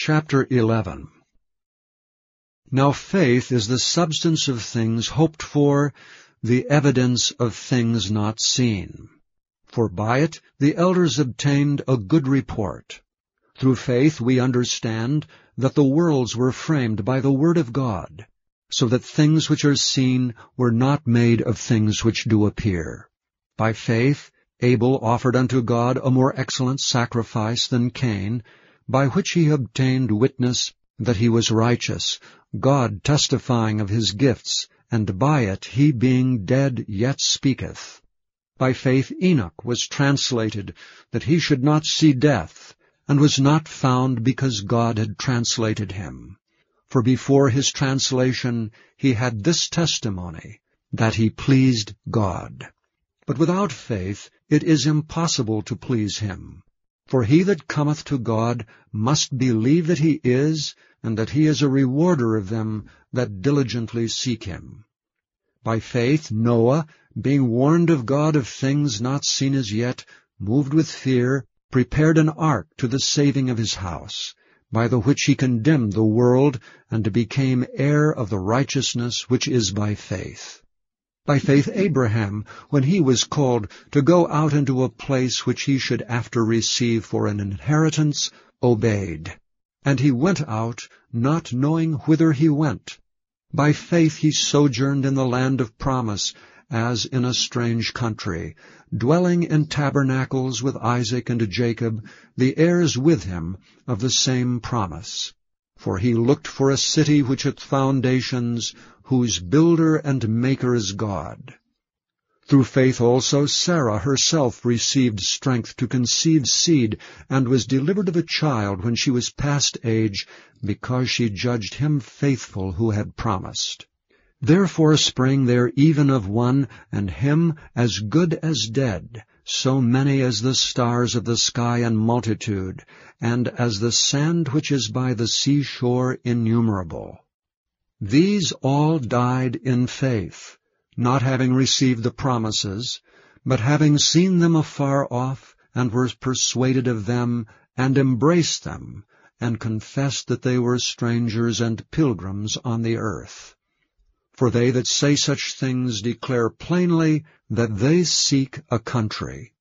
Chapter 11. Now faith is the substance of things hoped for, the evidence of things not seen. For by it the elders obtained a good report. Through faith we understand that the worlds were framed by the word of God, so that things which are seen were not made of things which do appear. By faith Abel offered unto God a more excellent sacrifice than Cain, by which he obtained witness that he was righteous, God testifying of his gifts, and by it he being dead yet speaketh. By faith Enoch was translated, that he should not see death, and was not found because God had translated him. For before his translation he had this testimony, that he pleased God. But without faith it is impossible to please him. For he that cometh to God must believe that he is, and that he is a rewarder of them that diligently seek him. By faith Noah, being warned of God of things not seen as yet, moved with fear, prepared an ark to the saving of his house, by the which he condemned the world, and became heir of the righteousness which is by faith. By faith Abraham, when he was called to go out into a place which he should after receive for an inheritance, obeyed. And he went out, not knowing whither he went. By faith he sojourned in the land of promise, as in a strange country, dwelling in tabernacles with Isaac and Jacob, the heirs with him of the same promise. For he looked for a city which hath foundations, whose builder and maker is God. Through faith also Sarah herself received strength to conceive seed, and was delivered of a child when she was past age, because she judged him faithful who had promised. Therefore sprang there even of one, and him as good as dead, so many as the stars of the sky in multitude, and as the sand which is by the seashore innumerable. These all died in faith, not having received the promises, but having seen them afar off, and were persuaded of them, and embraced them, and confessed that they were strangers and pilgrims on the earth. For they that say such things declare plainly that they seek a country.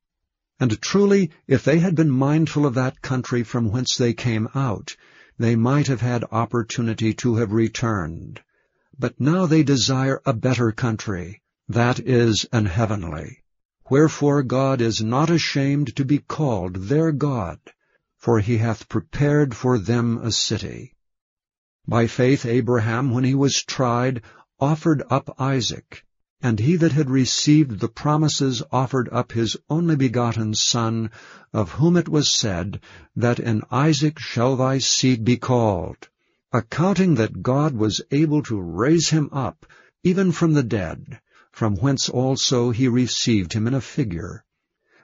And truly, if they had been mindful of that country from whence they came out, they might have had opportunity to have returned. But now they desire a better country, that is, an heavenly. Wherefore God is not ashamed to be called their God, for he hath prepared for them a city. By faith Abraham, when he was tried, offered up Isaac, and he that had received the promises offered up his only begotten son, of whom it was said, that in Isaac shall thy seed be called, accounting that God was able to raise him up, even from the dead, from whence also he received him in a figure.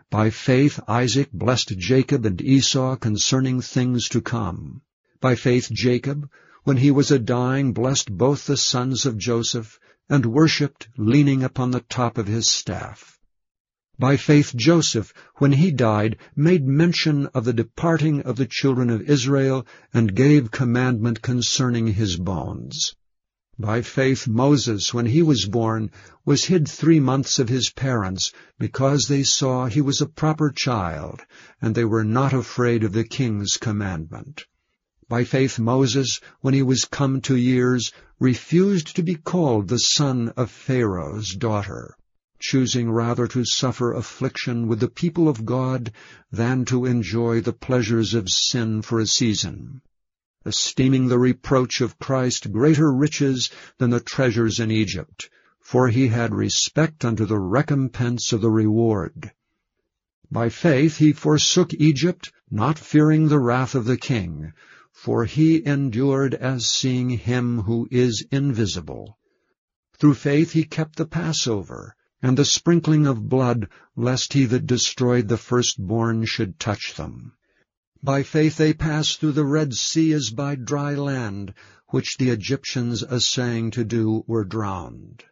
By faith Isaac blessed Jacob and Esau concerning things to come. By faith Jacob, when he was a-dying, blessed both the sons of Joseph, and worshipped, leaning upon the top of his staff. By faith Joseph, when he died, made mention of the departing of the children of Israel, and gave commandment concerning his bones. By faith Moses, when he was born, was hid 3 months of his parents, because they saw he was a proper child, and they were not afraid of the king's commandment. By faith Moses, when he was come to years, refused to be called the son of Pharaoh's daughter, choosing rather to suffer affliction with the people of God than to enjoy the pleasures of sin for a season, esteeming the reproach of Christ greater riches than the treasures in Egypt, for he had respect unto the recompense of the reward. By faith he forsook Egypt, not fearing the wrath of the king, for he endured as seeing him who is invisible. Through faith he kept the Passover, and the sprinkling of blood, lest he that destroyed the firstborn should touch them. By faith they passed through the Red Sea as by dry land, which the Egyptians assaying to do were drowned.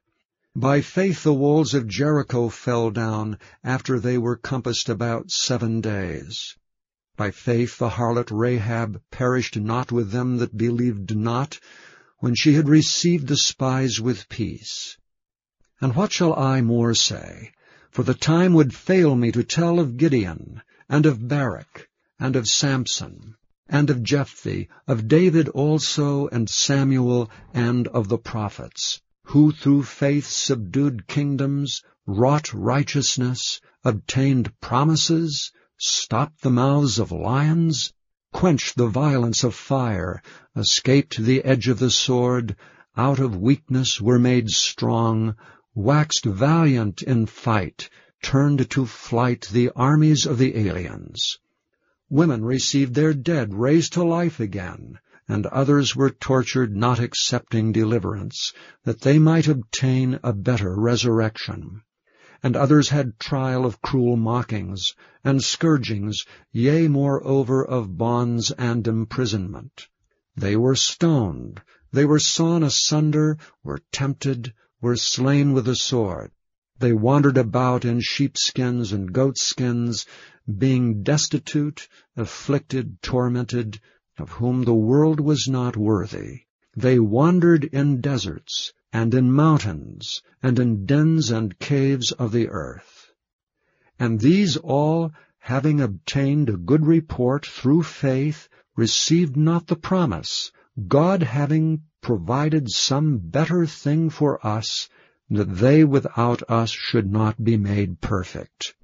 By faith the walls of Jericho fell down, after they were compassed about 7 days. By faith the harlot Rahab perished not with them that believed not, when she had received the spies with peace. And what shall I more say? For the time would fail me to tell of Gideon, and of Barak, and of Samson, and of Jephthah, of David also, and Samuel, and of the prophets, who through faith subdued kingdoms, wrought righteousness, obtained promises, stopped the mouths of lions, quenched the violence of fire, escaped the edge of the sword, out of weakness were made strong, waxed valiant in fight, turned to flight the armies of the aliens. Women received their dead raised to life again, and others were tortured not accepting deliverance, that they might obtain a better resurrection. And others had trial of cruel mockings, and scourgings, yea, moreover, of bonds and imprisonment. They were stoned, they were sawn asunder, were tempted, were slain with the sword. They wandered about in sheepskins and goatskins, being destitute, afflicted, tormented, of whom the world was not worthy. They wandered in deserts, and in mountains, and in dens and caves of the earth. And these all, having obtained a good report through faith, received not the promise, God having provided some better thing for us, that they without us should not be made perfect.